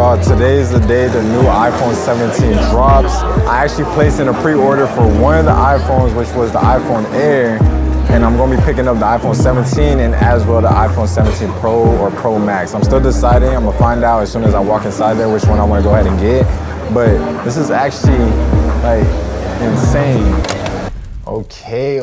y'all, today's the day the new iPhone 17 drops. I actually placed in a pre-order for one of the iPhones, which was the iPhone Air, and I'm gonna be picking up the iPhone 17 and as well the iPhone 17 Pro or Pro Max. I'm still deciding. I'm gonna find out as soon as I walk inside there which one I wanna go ahead and get. But this is actually like insane. Okay,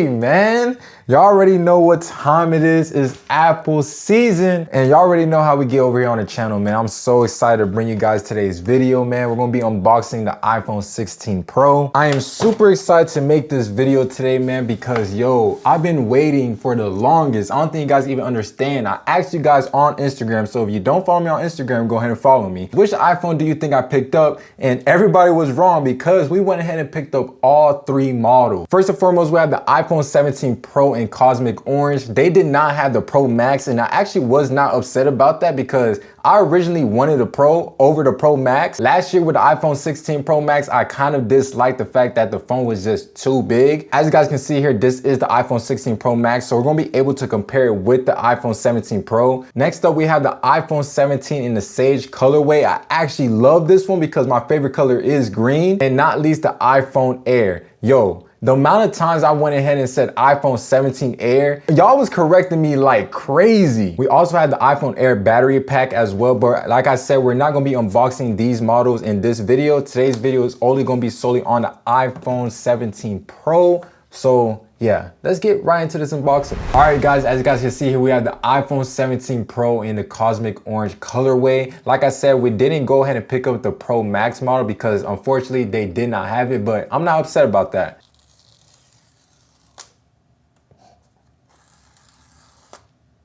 man. Y'all already know what time it is. It's Apple season. And y'all already know how we get over here on the channel, man. I'm so excited to bring you guys today's video, man. We're gonna be unboxing the iPhone 16 Pro. I am super excited to make this video today, man, because yo, I've been waiting for the longest. I don't think you guys even understand. I asked you guys on Instagram, so if you don't follow me on Instagram, go ahead and follow me. Which iPhone do you think I picked up? And everybody was wrong because we went ahead and picked up all three models. First and foremost, we have the iPhone 17 Pro in Cosmic Orange. They did not have the Pro Max, and I actually was not upset about that because I originally wanted the Pro over the Pro Max. Last year with the iPhone 16 Pro Max, I kind of disliked the fact that the phone was just too big. As you guys can see here, this is the iPhone 16 Pro Max, so we're gonna be able to compare it with the iPhone 17 Pro. Next up, we have the iPhone 17 in the Sage colorway. I actually love this one because my favorite color is green, and not least the iPhone Air. Yo, the amount of times I went ahead and said iPhone 17 Air, y'all was correcting me like crazy. We also had the iPhone Air battery pack as well, but like I said, we're not gonna be unboxing these models in this video. Today's video is only gonna be solely on the iPhone 17 Pro. So yeah, let's get right into this unboxing. All right, guys, as you guys can see here, we have the iPhone 17 Pro in the Cosmic Orange colorway. Like I said, we didn't go ahead and pick up the Pro Max model because unfortunately they did not have it, but I'm not upset about that.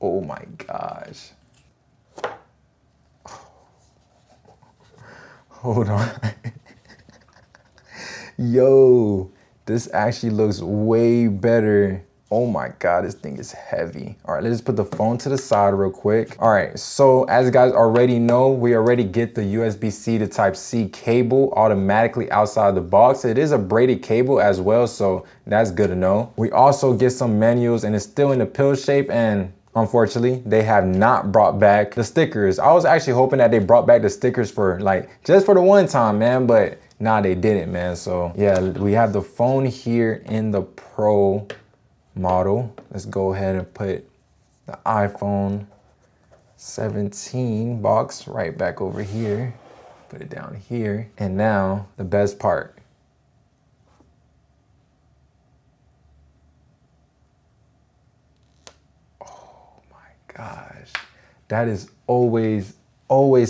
Oh my gosh. Hold on. Yo, this actually looks way better. Oh my God, this thing is heavy. All right, let's just put the phone to the side real quick. All right, so as you guys already know, we already get the USB-C to Type-C cable automatically outside the box. It is a braided cable as well, so that's good to know. We also get some manuals and it's still in the pill shape, and unfortunately, they have not brought back the stickers. I was actually hoping that they brought back the stickers for like, just for the one time, man, but nah, they didn't, man. So yeah, we have the phone here in the Pro model. Let's go ahead and put the iPhone 17 box right back over here. Put it down here. And now the best part. Gosh, that is always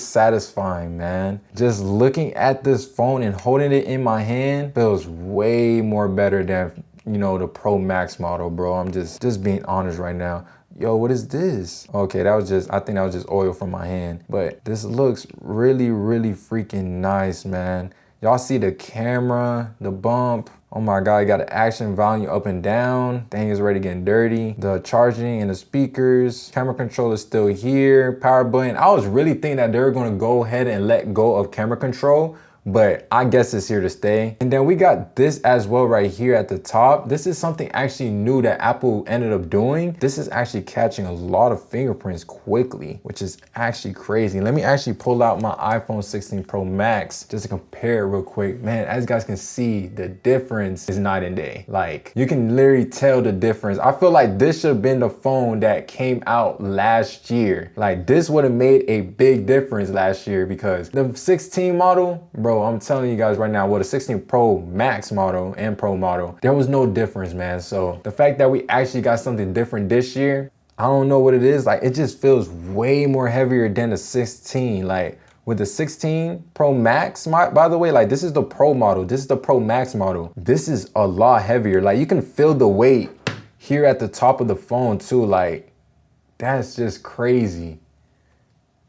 satisfying, man. Just looking at this phone and holding it in my hand feels way more better than, you know, the Pro Max model, bro. I'm just being honest right now. Yo, what is this? Okay, I think that was just oil from my hand. But this looks really freaking nice, man. Y'all see the camera, the bump. Oh my God, you got the action volume up and down. Thing is already getting dirty. The charging and the speakers. Camera control is still here. Power button. I was really thinking that they were gonna go ahead and let go of camera control, but I guess it's here to stay. And then we got this as well right here at the top. This is something actually new that Apple ended up doing. This is actually catching a lot of fingerprints quickly, which is actually crazy. Let me actually pull out my iPhone 16 Pro Max just to compare it real quick. Man, as you guys can see, the difference is night and day. Like, you can literally tell the difference. I feel like this should have been the phone that came out last year. Like, this would have made a big difference last year because the 16 model, bro, I'm telling you guys right now, well, the 16 Pro Max model and Pro model, there was no difference, man. So the fact that we actually got something different this year, I don't know what it is. Like, it just feels way more heavier than the 16. Like, with the 16 Pro Max, by the way, like, this is the Pro model. This is the Pro Max model. This is a lot heavier. Like, you can feel the weight here at the top of the phone too. Like, that's just crazy.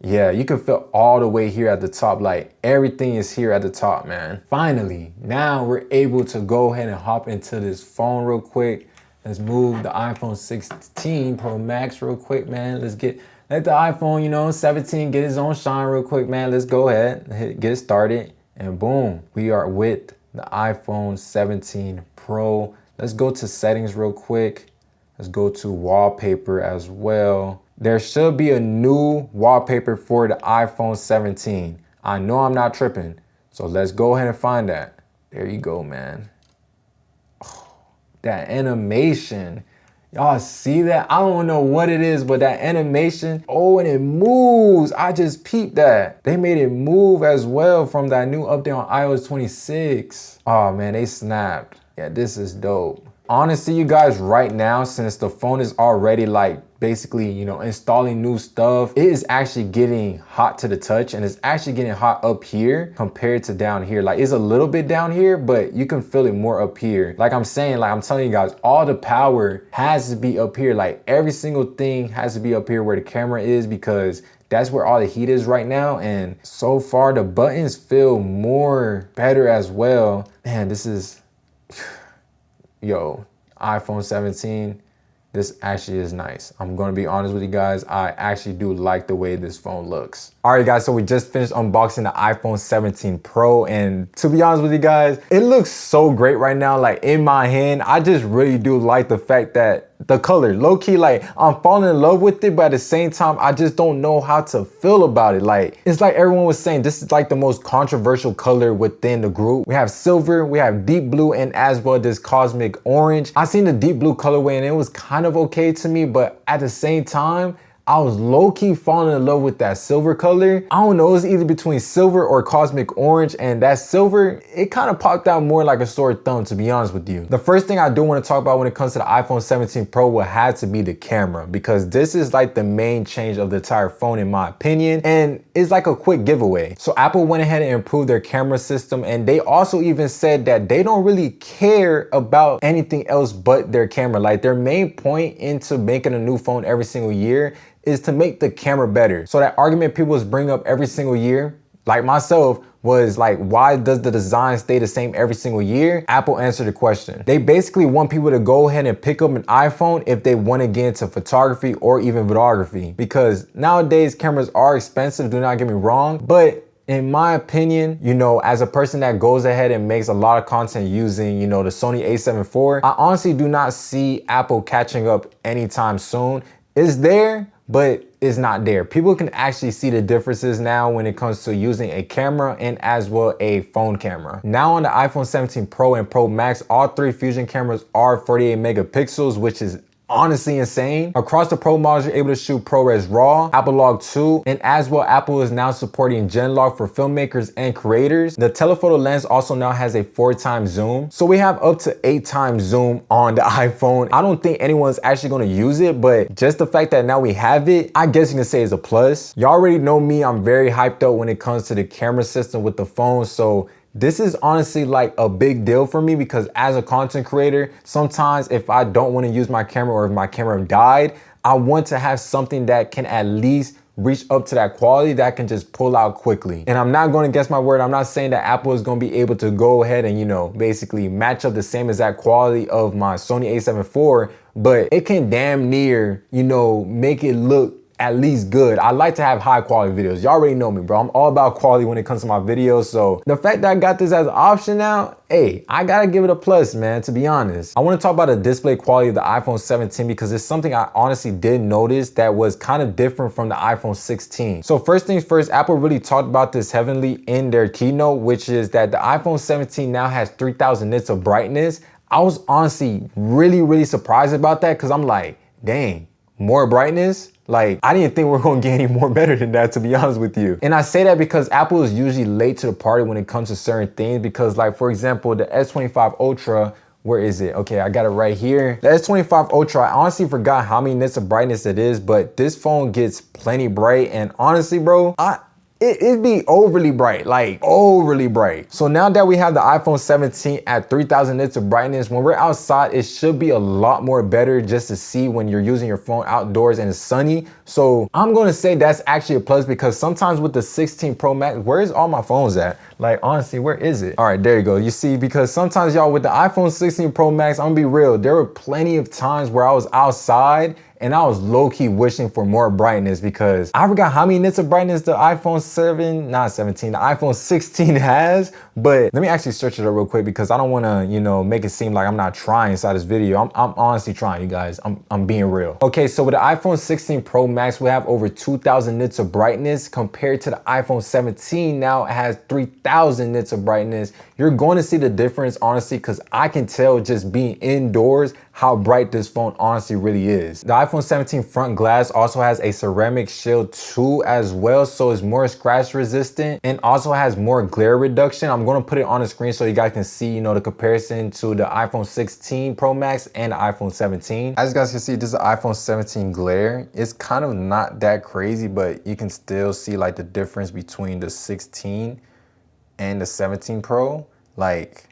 Yeah, you can feel all the way here at the top. Like, everything is here at the top, man. Finally, now we're able to go ahead and hop into this phone real quick. Let's move the iPhone 16 Pro Max real quick, man. Let the iPhone, you know, 17 get his own shine real quick, man. Let's go ahead, get started, and boom, we are with the iPhone 17 Pro. Let's go to settings real quick. Let's go to wallpaper as well. There should be a new wallpaper for the iPhone 17. I know I'm not tripping. So let's go ahead and find that. There you go, man. Oh, that animation. Y'all see that? I don't know what it is, but that animation, oh, and it moves. I just peeped that. They made it move as well from that new update on iOS 26. Oh man, they snapped. Yeah, this is dope. Honestly, you guys, right now, since the phone is already like basically, you know, installing new stuff, it is actually getting hot to the touch, and it's actually getting hot up here compared to down here. Like, it's a little bit down here, but you can feel it more up here. Like I'm saying, like I'm telling you guys, all the power has to be up here. Like every single thing has to be up here where the camera is, because that's where all the heat is right now. And so far the buttons feel more better as well. Man, this is yo, iPhone 17, this actually is nice. I'm gonna be honest with you guys. I actually do like the way this phone looks. All right, guys, so we just finished unboxing the iPhone 17 Pro, and to be honest with you guys, it looks so great right now. Like in my hand, I just really do like the fact that the color, low key, like I'm falling in love with it, but at the same time, I just don't know how to feel about it. Like, it's like everyone was saying, this is like the most controversial color within the group. We have silver, we have deep blue, and as well this cosmic orange. I seen the deep blue colorway and it was kind of okay to me, but at the same time, I was low-key falling in love with that silver color. I don't know, it was either between silver or cosmic orange, and that silver, it kind of popped out more like a sore thumb, to be honest with you. The first thing I do want to talk about when it comes to the iPhone 17 Pro will have to be the camera, because this is like the main change of the entire phone in my opinion, and it's like a quick giveaway. So Apple went ahead and improved their camera system, and they also even said that they don't really care about anything else but their camera. Like their main point into making a new phone every single year is to make the camera better. So that argument people was bring up every single year, like myself, was like, why does the design stay the same every single year? Apple answered the question. They basically want people to go ahead and pick up an iPhone if they want to get into photography or even videography, because nowadays cameras are expensive, do not get me wrong, but in my opinion, you know, as a person that goes ahead and makes a lot of content using, you know, the Sony a7 IV, I honestly do not see Apple catching up anytime soon. It's there, but it's not there. People can actually see the differences now when it comes to using a camera and as well a phone camera. Now on the iPhone 17 Pro and Pro Max, all three Fusion cameras are 48 megapixels, which is honestly insane. Across the Pro models, you're able to shoot ProRes RAW, Apple Log 2, and as well, Apple is now supporting Gen Log for filmmakers and creators. The telephoto lens also now has a 4x zoom. So we have up to 8x zoom on the iPhone. I don't think anyone's actually gonna use it, but just the fact that now we have it, I guess you can say is a plus. Y'all already know me, I'm very hyped up when it comes to the camera system with the phone, so this is honestly like a big deal for me, because as a content creator, sometimes if I don't want to use my camera or if my camera died, I want to have something that can at least reach up to that quality that I can just pull out quickly. And I'm not going to guess my word. I'm not saying that Apple is going to be able to go ahead and, you know, basically match up the same exact quality of my Sony a7 IV, but it can damn near, you know, make it look at least good. I like to have high quality videos. Y'all already know me, bro. I'm all about quality when it comes to my videos. So the fact that I got this as an option now, hey, I gotta give it a plus, man, to be honest. I wanna talk about the display quality of the iPhone 17 because it's something I honestly did notice that was kind of different from the iPhone 16. So first things first, Apple really talked about this heavily in their keynote, which is that the iPhone 17 now has 3000 nits of brightness. I was honestly really surprised about that, because I'm like, dang, more brightness? Like, I didn't think we we're gonna get any more better than that, to be honest with you. And I say that because Apple is usually late to the party when it comes to certain things, because like, for example, the S25 Ultra, where is it? Okay, I got it right here. The S25 Ultra, I honestly forgot how many nits of brightness it is, but this phone gets plenty bright. And honestly, bro, it'd be overly bright, like overly bright. So now that we have the iPhone 17 at 3000 nits of brightness, when we're outside, it should be a lot more better just to see when you're using your phone outdoors and it's sunny. So I'm gonna say that's actually a plus, because sometimes with the 16 Pro Max, where's all my phones at? Like, honestly, where is it? All right, there you go. You see, because sometimes y'all with the iPhone 16 Pro Max, I'm gonna be real, there were plenty of times where I was outside And I was low-key wishing for more brightness because I forgot how many nits of brightness the iPhone 16 has. But let me actually search it up real quick because I don't want to, you know, make it seem like I'm not trying inside this video. I'm honestly trying, you guys. I'm being real. Okay, so with the iPhone 16 Pro Max, we have over 2,000 nits of brightness compared to the iPhone 17. Now it has 3,000 nits of brightness. You're going to see the difference, honestly, because I can tell just being indoors how bright this phone honestly really is. The iPhone 17 front glass also has a ceramic shield too as well, so it's more scratch resistant and also has more glare reduction. I'm going to put it on the screen so you guys can see, you know, the comparison to the iPhone 16 Pro Max and the iPhone 17. As you guys can see, this is the iPhone 17 glare. It's kind of not that crazy, but you can still see like the difference between the 16 and the 17 Pro. Like,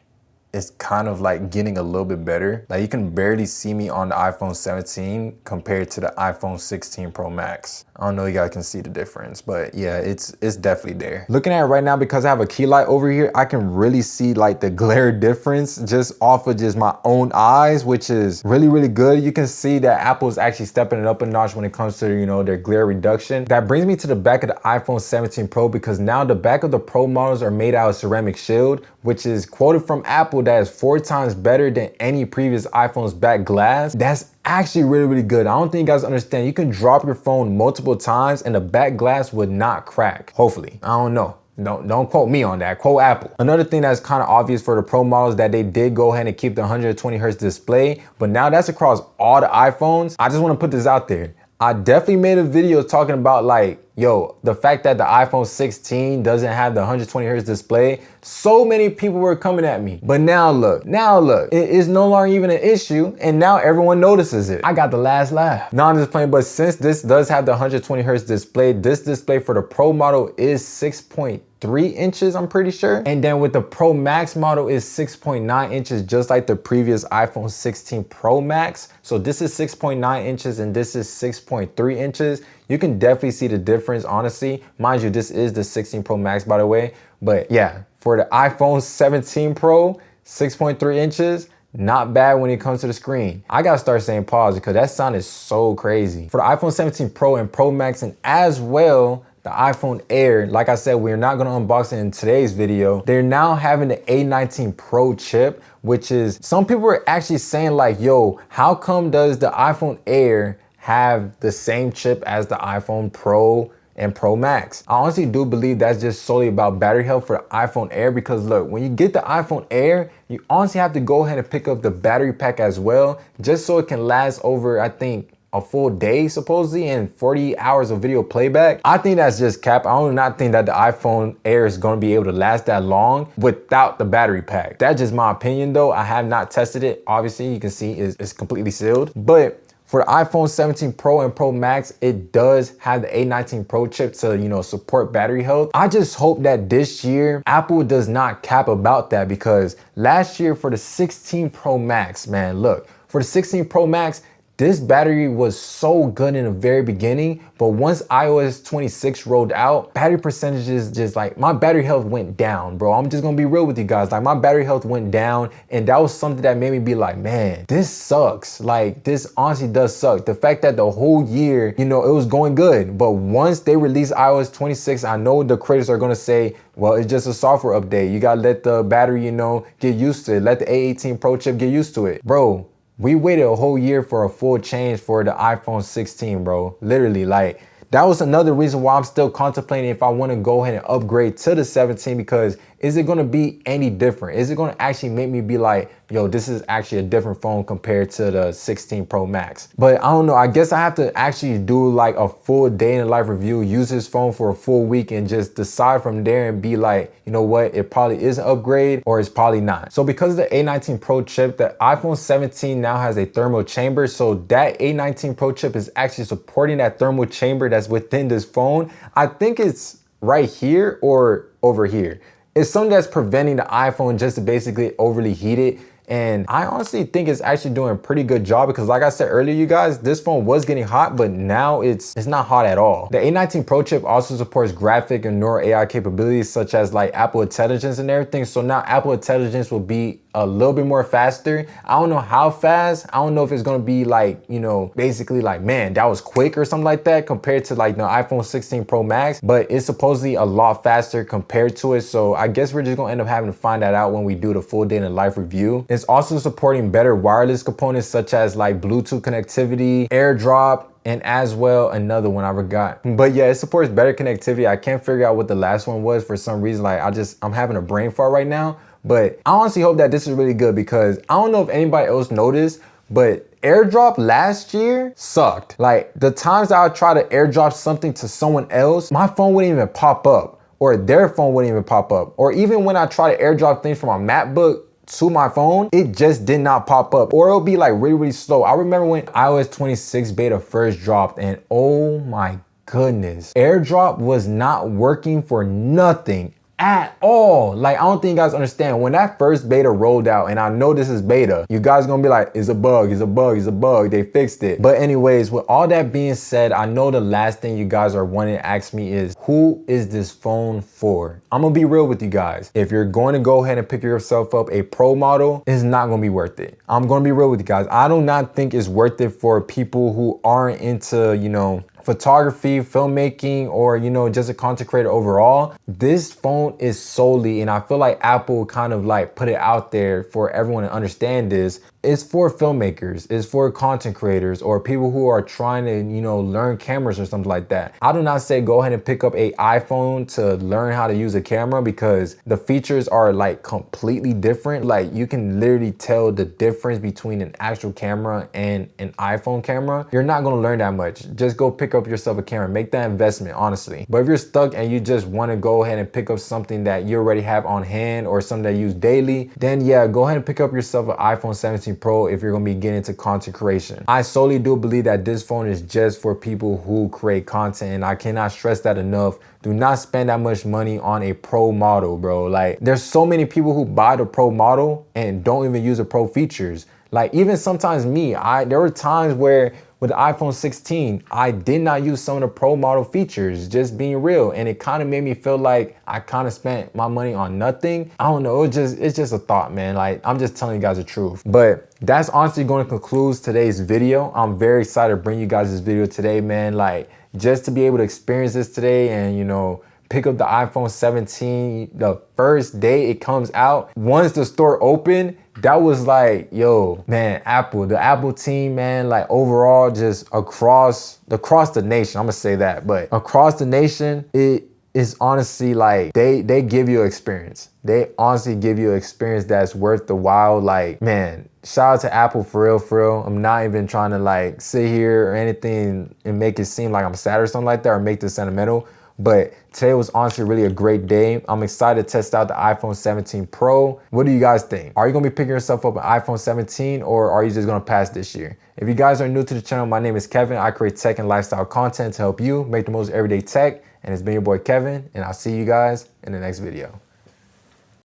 it's kind of like getting a little bit better. Like, you can barely see me on the iPhone 17 compared to the iPhone 16 Pro Max. I don't know if you guys can see the difference, but yeah, it's definitely there. Looking at it right now, because I have a key light over here, I can really see like the glare difference just off of just my own eyes, which is really, really good. You can see that Apple is actually stepping it up a notch when it comes to, you know, their glare reduction. That brings me to the back of the iPhone 17 Pro, because now the back of the Pro models are made out of ceramic shield, which is quoted from Apple that is 4 times better than any previous iPhone's back glass. That's actually really, really good. I don't think you guys understand. You can drop your phone multiple times and the back glass would not crack. Hopefully. I don't know. Don't quote me on that, quote Apple. Another thing that's kind of obvious for the Pro models that they did go ahead and keep the 120 hertz display, but now that's across all the iPhones. I just want to put this out there. I definitely made a video talking about like, yo, the fact that the iPhone 16 doesn't have the 120 hertz display. So many people were coming at me. But now look, it is no longer even an issue. And now everyone notices it. I got the last laugh. No, I'm just playing, but since this does have the 120 hertz display, this display for the Pro model is 6.3 inches, I'm pretty sure. And then with the Pro Max model is 6.9 inches, just like the previous iPhone 16 Pro Max. So this is 6.9 inches and this is 6.3 inches. You can definitely see the difference, honestly. Mind you, this is the 16 Pro Max, by the way. But yeah, for the iPhone 17 Pro, 6.3 inches, not bad when it comes to the screen. I gotta start saying pause because that sounded so crazy. For the iPhone 17 Pro and Pro Max, and as well, the iPhone Air, like I said, we're not gonna unbox it in today's video. They're now having the A19 Pro chip, which is, some people are actually saying like, yo, how come does the iPhone Air have the same chip as the iPhone Pro and Pro Max? I honestly do believe that's just solely about battery health for the iPhone Air, because look, when you get the iPhone Air, you honestly have to go ahead and pick up the battery pack as well, just so it can last over, I think, a full day supposedly and 40 hours of video playback. I think that's just cap. I do not think that the iPhone Air is going to be able to last that long without the battery pack. That's just my opinion though. I have not tested it. Obviously you can see it's completely sealed, but for the iPhone 17 Pro and Pro Max, it does have the A19 Pro chip to, you know, support battery health. I just hope that this year Apple does not cap about that, because last year for the 16 Pro Max, man, look, for the 16 Pro Max, this battery was so good in the very beginning, but once iOS 26 rolled out, battery percentages just like, my battery health went down, bro. I'm just gonna be real with you guys. Like, my battery health went down, and that was something that made me be like, man, this sucks. Like, this honestly does suck. The fact that the whole year, you know, it was going good, but once they release iOS 26, I know the critics are gonna say, well, it's just a software update. You gotta let the battery, you know, get used to it. Let the A18 Pro chip get used to it. Bro, we waited a whole year for a full change for the iPhone 16, bro. Literally, like, that was another reason why I'm still contemplating if I want to go ahead and upgrade to the 17, because is it going to be any different? Is it going to actually make me be like, yo, this is actually a different phone compared to the 16 Pro Max? But I don't know. I guess I have to actually do like a full day in the life review, use this phone for a full week, and just decide from there and be like, you know what, it probably is an upgrade or it's probably not. So because of the A19 Pro chip, the iPhone 17 now has a thermal chamber. So that A19 Pro chip is actually supporting that thermal chamber that's within this phone. I think it's right here or over here. It's something that's preventing the iPhone just to basically overly heat it. And I honestly think it's actually doing a pretty good job because like I said earlier, you guys, this phone was getting hot, but now it's not hot at all. The A19 Pro chip also supports graphic and neural AI capabilities such as like Apple Intelligence and everything. So now Apple Intelligence will be a little bit more faster. I don't know how fast. I don't know if it's gonna be like, you know, basically like, man, that was quick or something like that compared to like the iPhone 16 Pro Max, but it's supposedly a lot faster compared to it. So I guess we're just gonna end up having to find that out when we do the full day in the life review. It's also supporting better wireless components such as like Bluetooth connectivity, AirDrop, and as well another one I forgot. But yeah, it supports better connectivity. I can't figure out what the last one was for some reason. Like I'm having a brain fart right now. But I honestly hope that this is really good because I don't know if anybody else noticed, but AirDrop last year sucked. Like the times that I would try to AirDrop something to someone else, my phone wouldn't even pop up, or their phone wouldn't even pop up. Or even when I try to AirDrop things from my MacBook to my phone, it just did not pop up, or it'll be like really, really slow. I remember when iOS 26 beta first dropped and oh my goodness, AirDrop was not working for nothing at all. Like, I don't think you guys understand. When that first beta rolled out, and I know this is beta, you guys gonna be like, it's a bug, it's a bug, it's a bug. They fixed it. But anyways, with all that being said, I know the last thing you guys are wanting to ask me is, who is this phone for? I'm gonna be real with you guys. If you're going to go ahead and pick yourself up a Pro model, it's not gonna be worth it. I'm gonna be real with you guys. I do not think it's worth it for people who aren't into, you know, photography, filmmaking, or, you know, just a content creator overall. This phone is solely, and I feel like Apple kind of like put it out there for everyone to understand this, it's for filmmakers, it's for content creators, or people who are trying to, you know, learn cameras or something like that. I do not say go ahead and pick up a iPhone to learn how to use a camera because the features are like completely different. Like you can literally tell the difference between an actual camera and an iPhone camera. You're not gonna learn that much. Just go pick up yourself a camera, make that investment, honestly. But if you're stuck and you just wanna go ahead and pick up something that you already have on hand or something that you use daily, then yeah, go ahead and pick up yourself an iPhone 17 Pro if you're gonna be getting into content creation. I solely do believe that this phone is just for people who create content, and I cannot stress that enough. Do not spend that much money on a Pro model, bro. Like, there's so many people who buy the Pro model and don't even use the Pro features. Like, even sometimes me, there were times where with the iPhone 16, I did not use some of the Pro model features, just being real. And it kind of made me feel like I kind of spent my money on nothing. I don't know, it's just a thought, man. Like, I'm just telling you guys the truth. But that's honestly going to conclude today's video. I'm very excited to bring you guys this video today, man. Like, just to be able to experience this today and, you know, pick up the iPhone 17 the first day it comes out. Once the store opened, that was like, yo, man, the Apple team, man, like overall, just across the nation, I'm gonna say that, but across the nation, it is honestly like they give you an experience. They honestly give you an experience that's worth the while. Like, man, shout out to Apple for real, for real. I'm not even trying to like sit here or anything and make it seem like I'm sad or something like that or make this sentimental. But today was honestly really a great day. I'm excited to test out the iPhone 17 Pro. What do you guys think? Are you gonna be picking yourself up an iPhone 17 or are you just gonna pass this year? If you guys are new to the channel, my name is Kevin. I create tech and lifestyle content to help you make the most everyday tech. And it's been your boy Kevin, and I'll see you guys in the next video.